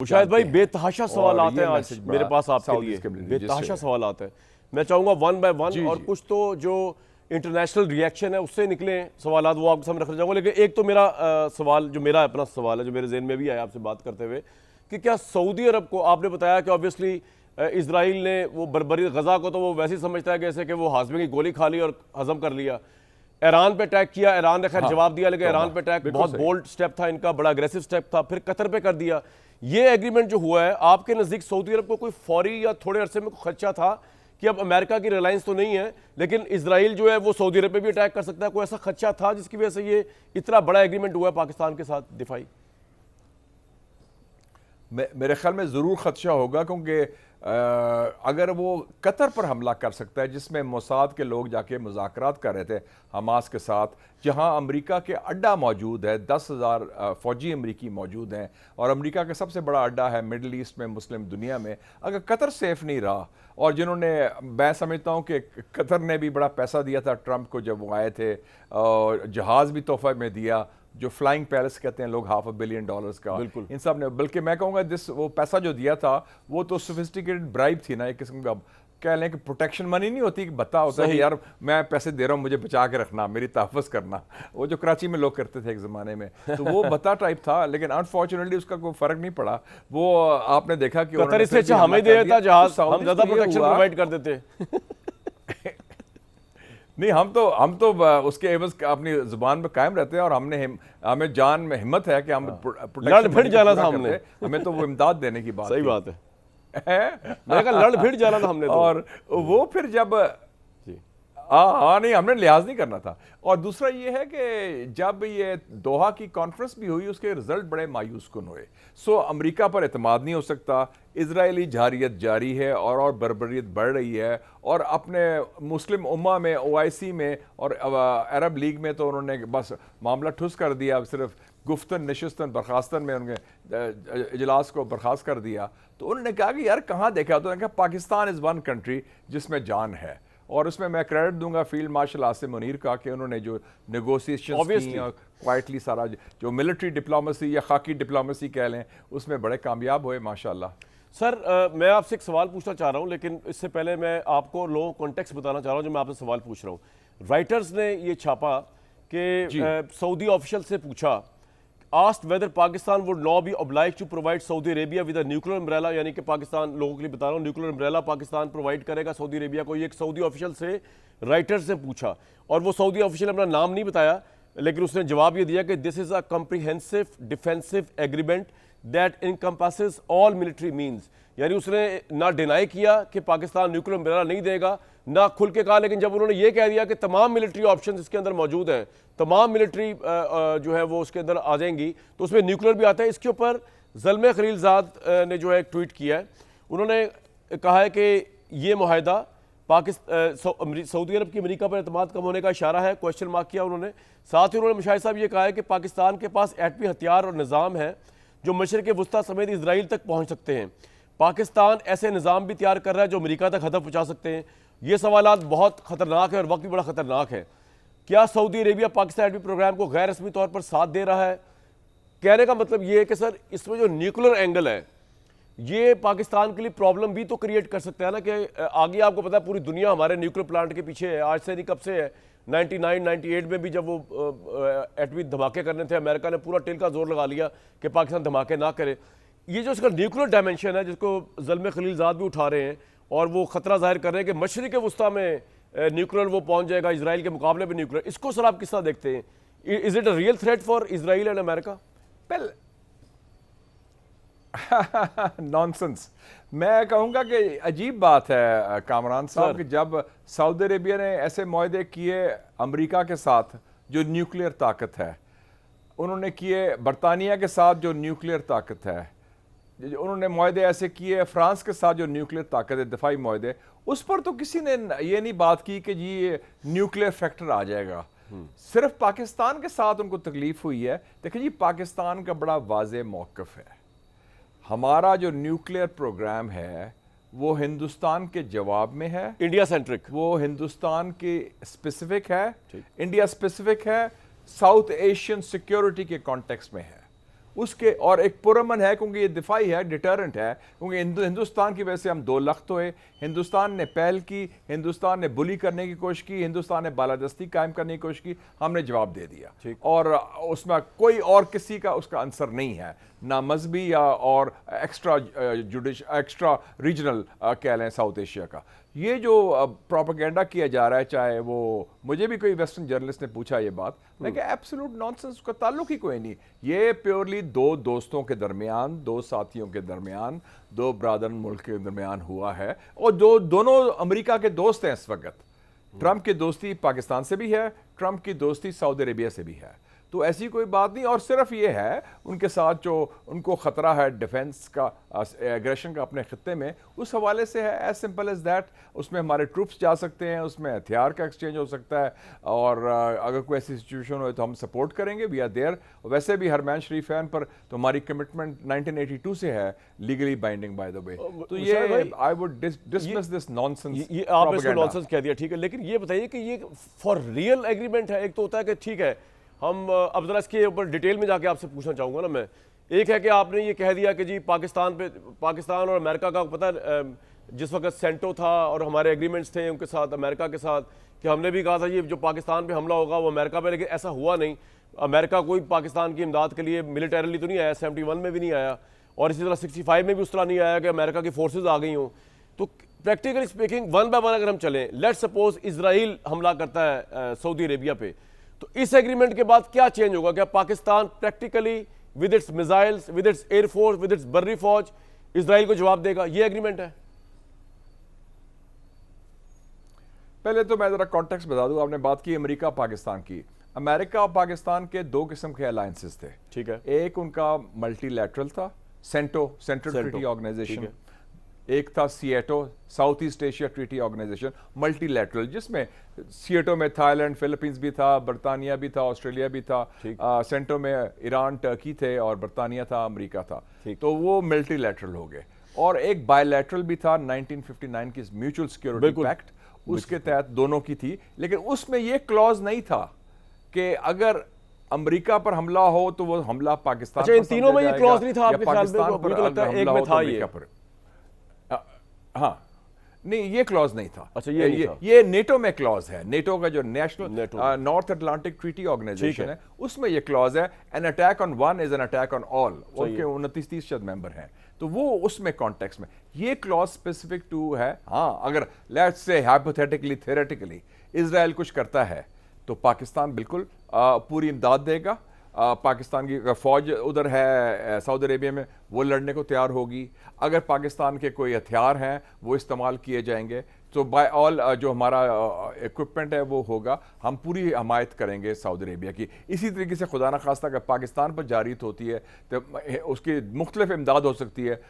मुशाहिद भाई बेतहाशा सवाल आते हैं आज मेरे पास आपके साउथ लिए, ईस्ट कम्युनिटी बेतहाशा सवाल आते हैं। मैं चाहूँगा वन बाय वन और कुछ तो जो इंटरनेशनल रिएक्शन है उससे निकले सवाल वो आपके सामने रखना चाहूँगा। लेकिन एक तो मेरा सवाल जो मेरा अपना सवाल है जो मेरे जहन में भी आया आपसे बात करते हुए कि क्या सऊदी अरब को आपने बताया कि ऑब्वियसली इसराइल ने वो बर्बरी गजा को तो वो वैसे ही समझता है जैसे कि वो हाजमे की गोली खा ली और हजम कर लिया। ईरान पे अटैक किया, ईरान ने खैर जवाब दिया, लेकिन ईरान पे अटैक बहुत बोल्ड स्टेप था इनका, बड़ा अग्रेसिव स्टेप था। फिर कतर पे कर दिया। ये एग्रीमेंट जो हुआ है आपके नज़दीक सऊदी अरब को कोई फौरी या थोड़े अरसे में खदशा था कि अब अमेरिका की रिलायंस तो नहीं है लेकिन इसराइल जो है वो सऊदी अरब पे भी अटैक कर सकता है, कोई ऐसा खदशा था जिसकी वजह से ये इतना बड़ा एग्रीमेंट हुआ है पाकिस्तान के साथ दिफाई? मेरे ख्याल में ज़रूर खदशा होगा, क्योंकि अगर वो कतर पर हमला कर सकता है जिसमें मोसाद के लोग जाके मुज़ाकरात कर रहे थे हमास के साथ, जहां अमेरिका के अड्डा मौजूद है, 10,000 फ़ौजी अमरीकी मौजूद हैं और अमेरिका का सबसे बड़ा अड्डा है मिडल ईस्ट में, मुस्लिम दुनिया में। अगर कतर सेफ नहीं रहा, और जिन्होंने, मैं समझता हूँ कि कतर ने भी बड़ा पैसा दिया था ट्रंप को जब वो आए थे, और जहाज़ भी तोहफे में दिया जो फ्लाइंग पैलेस कहते हैं लोग, $500 बिलियन का। बिल्कुल इन सब ने, बल्कि मैं कहूँगा वो पैसा जो दिया था वो तो सोफिस्टिकेटेड ब्राइब थी ना, एक किस्म का कह लें कि प्रोटेक्शन मनी नहीं होती कि बता होता है कि यार मैं पैसे दे रहा हूँ मुझे बचा के रखना, मेरी तहफ़्फ़ुज़ करना, वो जो कराची में लोग करते थे एक ज़माने में, तो वो बता टाइप था। लेकिन अनफॉर्चुनेटली उसका कोई फ़र्क नहीं पड़ा। वो आपने देखा कि कतर इससे अच्छा हमें दे देता जहाज, हम ज़्यादा प्रोटेक्शन प्रोवाइड कर देते। नहीं, हम तो उसके एवज अपनी जुबान पे कायम रहते हैं, और हमें जान में हिम्मत है कि हम लड़ भिड़ जाना था हमने, हमें तो वो इमदाद देने की बात। सही बात है। मैंने कहा लड़ भिड़ जाना था हमने तो। और वो फिर जब हाँ नहीं, हमने लिहाज नहीं करना था। और दूसरा ये है कि जब ये दोहा की कॉन्फ्रेंस भी हुई उसके रिजल्ट बड़े मायूस कुन हुए। अमेरिका पर एतमाद नहीं हो सकता, इजरायली जारियत जारी है और बर्बरियत बढ़ रही है, और अपने मुस्लिम उम्मा में, OIC में और अरब लीग में तो उन्होंने बस मामला ठुस कर दिया, सिर्फ गुफ्तन नशिस्तन बर्खास्तन में उनके इजलास को बर्खास्त कर दिया। तो उन्होंने कहा कि यार कहाँ देखा, तो उन्होंने कहा पाकिस्तान इज़ वन कंट्री जिसमें जान है। और उसमें मैं क्रेडिट दूंगा फील्ड मार्शल आसिम मुनीर का कि उन्होंने जो नेगोशिएशंस की और क्वाइटली सारा जो मिलिट्री डिप्लोमेसी या खाकी डिप्लोमेसी कह लें उसमें बड़े कामयाब हुए माशाल्लाह। सर मैं आपसे एक सवाल पूछना चाह रहा हूं, लेकिन इससे पहले मैं आपको लो कॉन्टेक्स्ट बताना चाह रहा हूं जो मैं आपसे सवाल पूछ रहा हूं। राइटर्स ने ये छापा कि सऊदी ऑफिशियल से पूछा, asked whether Pakistan would now be obliged to provide Saudi Arabia with a nuclear umbrella, यानी कि पाकिस्तान, लोगों के लिए बता रहा हूँ, न्यूक्लियर अम्ब्रेला पाकिस्तान प्रोवाइड करेगा सऊदी अरेबिया को। ये एक सऊदी ऑफिशियल से राइटर से पूछा, और वो सऊदी ऑफिशियल अपना नाम नहीं बताया, लेकिन उसने जवाब ये दिया कि this is a comprehensive defensive agreement that encompasses all military means. यानी उसने ना डिनाई किया कि पाकिस्तान न्यूक्लियर अम्ब्रेला नहीं देगा, ना खुल के कहा, लेकिन जब उन्होंने ये कह दिया कि तमाम मिलिट्री ऑप्शन इसके अंदर मौजूद हैं, तमाम मिलिट्री जो है वो उसके अंदर आ जाएंगी, तो उसमें न्यूक्लियर भी आता है। इसके ऊपर ज़ल्मे खलीलज़ाद ने जो है एक ट्वीट किया है, उन्होंने कहा है कि ये मुआहदा सऊदी अरब की अमेरिका पर एतमाद कम होने का इशारा है, क्वेश्चन मार्क किया उन्होंने। साथ ही उन्होंने मुशाहिद साहब ये कहा है कि पाकिस्तान के पास एटमी हथियार और निज़ाम है जो मशरिक़ वुस्ता समेत इसराइल तक पहुँच सकते हैं। पाकिस्तान ऐसे निज़ाम भी तैयार कर रहा है जो अमेरिका तक हदफ पहुँचा सकते हैं। ये सवालात बहुत ख़तरनाक है और वक्त भी बड़ा ख़तरनाक है। क्या सऊदी अरेबिया पाकिस्तान एटमी प्रोग्राम को गैर रस्मी तौर पर साथ दे रहा है? कहने का मतलब ये है कि सर इसमें जो न्यूक्लियर एंगल है ये पाकिस्तान के लिए प्रॉब्लम भी तो क्रिएट कर सकता है ना, कि आगे आपको पता है पूरी दुनिया हमारे न्यूक्लियर प्लांट के पीछे है। आज से नहीं, कब से है, 99-98 में भी जब वो एटमी धमाके करने थे, अमेरिका ने पूरा टिल का जोर लगा लिया कि पाकिस्तान धमाके ना करे। ये जो इसका न्यूक्लियर डायमेंशन है जिसको ज़ल्मे खलीलज़ाद भी उठा रहे हैं और वो ख़तरा जाहिर कर रहे हैं कि मशरिक़ वुस्ता में न्यूक्लियर वो पहुंच जाएगा इसराइल के मुकाबले में न्यूक्लियर, इसको सर आप किस तरह देखते हैं? Is it a real threat for Israel and America? Well nonsense. मैं कहूँगा कि अजीब बात है कामरान साहब कि जब सऊदी अरेबिया ने ऐसे मुआहदे किए अमेरिका के साथ जो न्यूक्लियर ताकत है, उन्होंने किए बरतानिया के साथ जो न्यूक्लियर ताकत है, उन्होंने मुआहदे ऐसे किए फ्रांस के साथ जो न्यूक्लियर ताकत है, दफाई मुआहदे, उस पर तो किसी ने ये नहीं बात की कि जी ये न्यूक्लियर फैक्टर आ जाएगा। सिर्फ पाकिस्तान के साथ उनको तकलीफ हुई है। देखिए जी, पाकिस्तान का बड़ा वाज़ेह मौक़िफ़ है, हमारा जो न्यूक्लियर प्रोग्राम है वो हिंदुस्तान के जवाब में है, इंडिया सेंट्रिक, वो हिंदुस्तान के स्पेसिफिक है, इंडिया स्पेसिफिक है, साउथ एशियन सिक्योरिटी के कॉन्टेक्स्ट में है। उसके, और एक पुरअमन है क्योंकि ये दिफाई है, डिटरेंट है, क्योंकि हिंदुस्तान की वजह से हम 2 लाख हुए। हिंदुस्तान ने पहल की, हिंदुस्तान ने बुली करने की कोशिश की, हिंदुस्तान ने बालादस्ती कायम करने की कोशिश की, हमने जवाब दे दिया। और उसमें कोई और किसी का उसका आंसर नहीं है, ना मजहबी या और एक्स्ट्रा रीजनल कह लें साउथ एशिया का। ये जो प्रोपेगेंडा किया जा रहा है, चाहे वो मुझे भी कोई वेस्टर्न जर्नलिस्ट ने पूछा ये बात, मैं कहा एब्सोल्यूट नॉनसेंस, उसका ताल्लुक ही कोई नहीं। ये प्योरली 2 दोस्तों के दरमियान, 2 साथियों के दरमियान, 2 ब्रादर मुल्क के दरमियान हुआ है, और दोनों अमेरिका के दोस्त हैं इस वक्त। ट्रंप की दोस्ती पाकिस्तान से भी है, ट्रंप की दोस्ती सऊदी अरेबिया से भी है। तो ऐसी कोई बात नहीं, और सिर्फ ये है उनके साथ जो उनको खतरा है डिफेंस का, एग्रेशन का अपने खत्ते में, उस हवाले से है, एज सिंपल एज दैट। उसमें हमारे ट्रूप्स जा सकते हैं, उसमें हथियार का एक्सचेंज हो सकता है, और अगर कोई ऐसी सिचुएशन हो तो हम सपोर्ट करेंगे, वी आर देयर। वैसे भी हरमैन शरीफ फैन पर तो हमारी कमिटमेंट 1982 से है, legally binding by the way. तो ये I would dismiss this nonsense. ये आपने इसको नॉनसेंस कह दिया, ठीक है, लेकिन ये बताइए कि ये फॉर रियल एग्रीमेंट है? एक तो होता है कि ठीक है, हम अब जरा इसके ऊपर डिटेल में जाके आपसे पूछना चाहूँगा ना मैं। एक है कि आपने ये कह दिया कि जी पाकिस्तान और अमेरिका का, पता है जिस वक्त सेंटो था और हमारे एग्रीमेंट्स थे उनके साथ, अमेरिका के साथ, कि हमने भी कहा था ये जो पाकिस्तान पे हमला होगा वो अमेरिका पे, लेकिन ऐसा हुआ नहीं। अमेरिका कोई पाकिस्तान की इमदाद के लिए मिलिटरीली तो नहीं आया, 71 में भी नहीं आया, और इसी तरह 65 में भी उस तरह नहीं आया कि अमेरिका की फोर्सेज आ गई हों। तो practically speaking, one by one अगर हम चलें, लेट्स सपोज इजराइल हमला करता है सऊदी अरेबिया पे, तो इस एग्रीमेंट के बाद क्या चेंज होगा? क्या Pakistan practically with its missiles, with its air force, with its बर्री फौज इजराइल को जवाब देगा? ये एग्रीमेंट है। पहले तो मैं जरा कॉन्टेक्स्ट बता दूं। आपने बात की अमेरिका पाकिस्तान की। अमेरिका और पाकिस्तान के 2 किस्म के अलायंसेस थे, ठीक है। एक उनका मल्टीलैटरल था, सेंट्रल ट्रीटी ऑर्गेनाइजेशन। एक था SEATO, South East Asia Treaty Organization, multilateral, जिसमें सिएटो में थाईलैंड, फिलीपींस भी था, बरतानिया भी था, ऑस्ट्रेलिया भी था, सेंटो में ईरान, टर्की थे, और बरतानिया था, अमेरिका था। तो वो मल्टीलैटरल हो गए। और एक बायलैटरल भी था 1959 की म्यूचुअल सिक्योरिटी पैक्ट, उसके तहत दोनों की थी, लेकिन उसमें ये क्लॉज नहीं था कि अगर अमेरिका पर हमला हो तो वो हमला पाकिस्तान पर। इन तीनों में ये क्लॉज नहीं था आपके ख्याल में? मुझे तो लगता है एक में था ये। हाँ, नहीं, ये क्लॉज नहीं था। अच्छा, ये ये नेटो में क्लॉज है। नेटो का जो national North Atlantic Treaty Organization है, उसमें ये क्लॉज है, an attack on one is an attack on all. उनके 29-30% मेंबर हैं, तो वो उसमें कॉन्टेक्स्ट में ये क्लॉज स्पेसिफिक टू है। हाँ, अगर let's say hypothetically, theoretically Israel कुछ करता है तो पाकिस्तान बिल्कुल पूरी इमदाद देगा। पाकिस्तान की अगर फौज उधर है सऊदी अरेबिया में, वो लड़ने को तैयार होगी। अगर पाकिस्तान के कोई हथियार हैं वो इस्तेमाल किए जाएंगे, तो बाय ऑल जो हमारा इक्विपमेंट है वो होगा, हम पूरी हमायत करेंगे सऊदी अरेबिया की। इसी तरीके से खुदा न खास्ता अगर पाकिस्तान पर जारियत होती है तो उसकी मुख्तलिफ इमदाद हो सकती है,